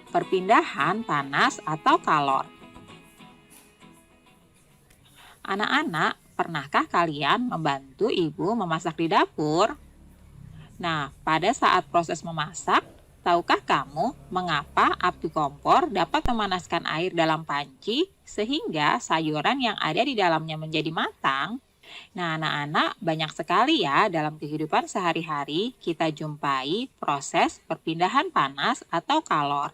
perpindahan panas atau kalor. Anak-anak, pernahkah kalian membantu ibu memasak di dapur? Nah, pada saat proses memasak, tahukah kamu mengapa api kompor dapat memanaskan air dalam panci sehingga sayuran yang ada di dalamnya menjadi matang? Nah, anak-anak, banyak sekali ya dalam kehidupan sehari-hari kita jumpai proses perpindahan panas atau kalor.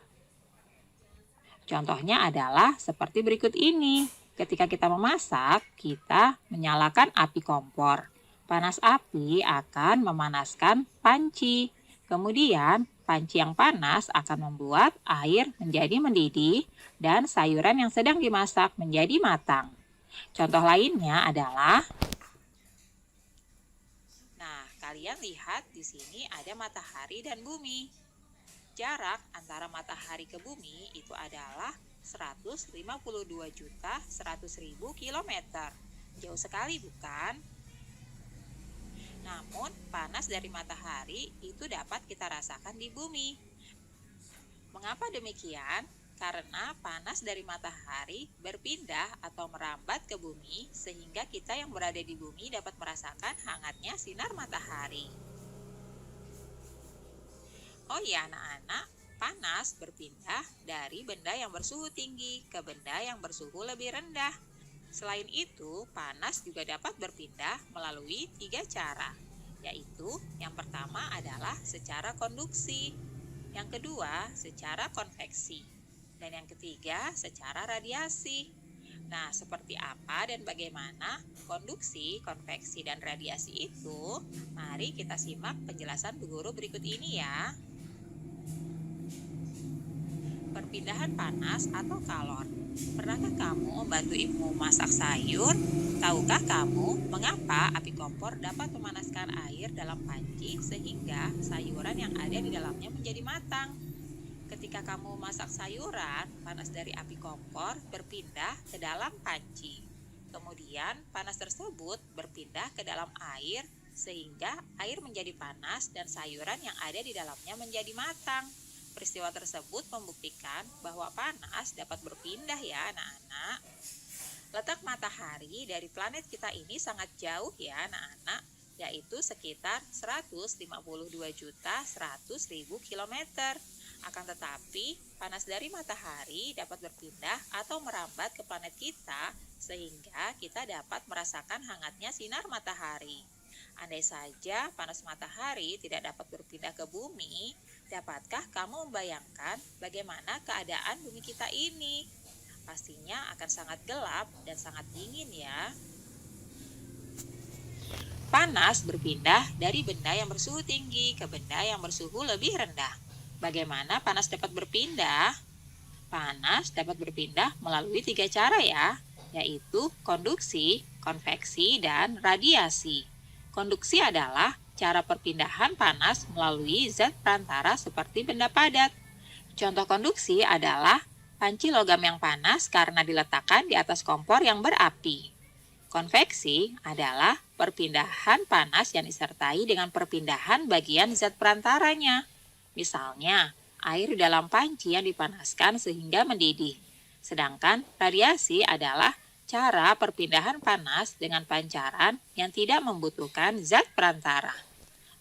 Contohnya adalah seperti berikut ini. Ketika kita memasak, kita menyalakan api kompor. Panas api akan memanaskan panci. Kemudian, panci yang panas akan membuat air menjadi mendidih dan sayuran yang sedang dimasak menjadi matang. Contoh lainnya adalah, nah, kalian lihat di sini ada matahari dan bumi. Jarak antara matahari ke bumi itu adalah 152.100.000 kilometer. Jauh sekali bukan? Namun panas dari matahari itu dapat kita rasakan di bumi. Mengapa demikian? Karena panas dari matahari berpindah atau merambat ke bumi sehingga kita yang berada di bumi dapat merasakan hangatnya sinar matahari. Oh ya anak-anak, panas berpindah dari benda yang bersuhu tinggi ke benda yang bersuhu lebih rendah. Selain itu, panas juga dapat berpindah melalui 3 cara, yaitu yang pertama adalah secara konduksi, yang kedua secara konveksi, dan yang ketiga secara radiasi. Nah, seperti apa dan bagaimana konduksi, konveksi, dan radiasi itu? Mari kita simak penjelasan Bu Guru berikut ini ya. Perpindahan panas atau kalor. Pernahkah kamu membantu ibu masak sayur? Tahukah kamu mengapa api kompor dapat memanaskan air dalam panci sehingga sayuran yang ada di dalamnya menjadi matang? Ketika kamu masak sayuran, panas dari api kompor berpindah ke dalam panci. Kemudian panas tersebut berpindah ke dalam air sehingga air menjadi panas dan sayuran yang ada di dalamnya menjadi matang. Peristiwa tersebut membuktikan bahwa panas dapat berpindah ya anak-anak. Letak matahari dari planet kita ini sangat jauh ya anak-anak, yaitu sekitar 152.100.000 kilometer. Akan tetapi, panas dari matahari dapat berpindah atau merambat ke planet kita sehingga kita dapat merasakan hangatnya sinar matahari. Andai saja panas matahari tidak dapat berpindah ke bumi, dapatkah kamu membayangkan bagaimana keadaan bumi kita ini? Pastinya akan sangat gelap dan sangat dingin ya. Panas berpindah dari benda yang bersuhu tinggi ke benda yang bersuhu lebih rendah. Bagaimana panas dapat berpindah? Panas dapat berpindah melalui 3 cara ya, yaitu konduksi, konveksi, dan radiasi. Konduksi adalah cara perpindahan panas melalui zat perantara seperti benda padat. Contoh konduksi adalah panci logam yang panas karena diletakkan di atas kompor yang berapi. Konveksi adalah perpindahan panas yang disertai dengan perpindahan bagian zat perantaranya. Misalnya, air di dalam panci yang dipanaskan sehingga mendidih. Sedangkan radiasi adalah cara perpindahan panas dengan pancaran yang tidak membutuhkan zat perantara.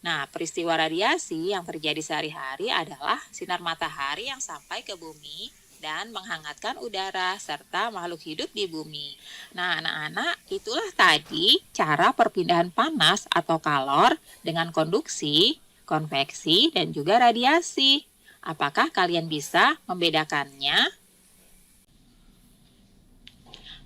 Nah, peristiwa radiasi yang terjadi sehari-hari adalah sinar matahari yang sampai ke bumi dan menghangatkan udara serta makhluk hidup di bumi. Nah, anak-anak, itulah tadi cara perpindahan panas atau kalor dengan konduksi, konveksi, dan juga radiasi. Apakah kalian bisa membedakannya?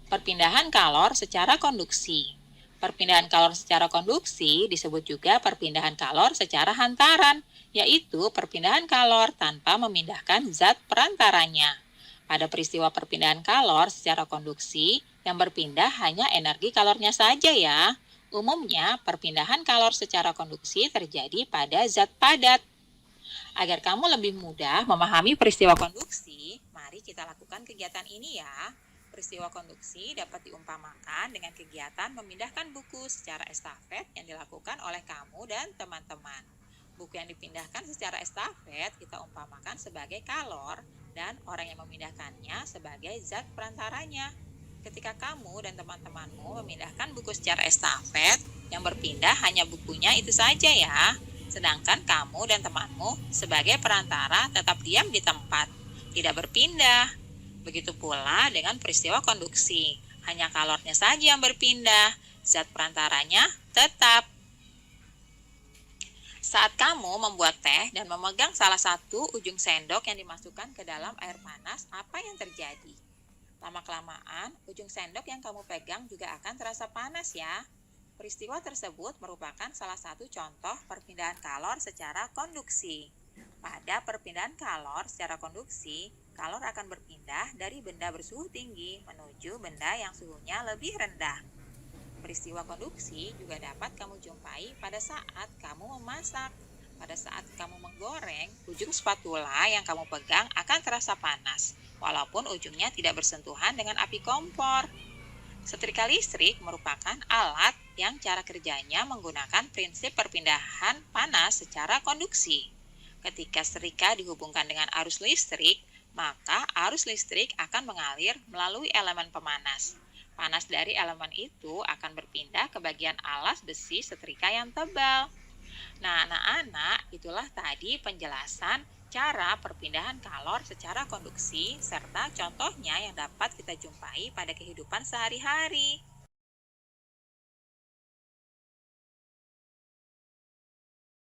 Perpindahan kalor secara konduksi. Perpindahan kalor secara konduksi disebut juga perpindahan kalor secara hantaran, yaitu perpindahan kalor tanpa memindahkan zat perantaranya. Pada peristiwa perpindahan kalor secara konduksi, yang berpindah hanya energi kalornya saja ya. Umumnya, perpindahan kalor secara konduksi terjadi pada zat padat. Agar kamu lebih mudah memahami peristiwa konduksi, mari kita lakukan kegiatan ini ya. Peristiwa konduksi dapat diumpamakan dengan kegiatan memindahkan buku secara estafet yang dilakukan oleh kamu dan teman-teman. Buku yang dipindahkan secara estafet kita umpamakan sebagai kalor dan orang yang memindahkannya sebagai zat perantaranya. Ketika kamu dan teman-temanmu memindahkan buku secara estafet, yang berpindah hanya bukunya itu saja ya. Sedangkan kamu dan temanmu sebagai perantara tetap diam di tempat, tidak berpindah. Begitu pula dengan peristiwa konduksi, hanya kalornya saja yang berpindah, zat perantaranya tetap. Saat kamu membuat teh dan memegang salah satu ujung sendok yang dimasukkan ke dalam air panas, apa yang terjadi? Lama-kelamaan, ujung sendok yang kamu pegang juga akan terasa panas ya. Peristiwa tersebut merupakan salah satu contoh perpindahan kalor secara konduksi. Pada perpindahan kalor secara konduksi, kalor akan berpindah dari benda bersuhu tinggi menuju benda yang suhunya lebih rendah. Peristiwa konduksi juga dapat kamu jumpai pada saat kamu memasak. Pada saat kamu menggoreng, ujung spatula yang kamu pegang akan terasa panas, walaupun ujungnya tidak bersentuhan dengan api kompor. Setrika listrik merupakan alat yang cara kerjanya menggunakan prinsip perpindahan panas secara konduksi. Ketika setrika dihubungkan dengan arus listrik, maka arus listrik akan mengalir melalui elemen pemanas. Panas dari elemen itu akan berpindah ke bagian alas besi setrika yang tebal. Nah, anak-anak, itulah tadi penjelasan cara perpindahan kalor secara konduksi serta contohnya yang dapat kita jumpai pada kehidupan sehari-hari.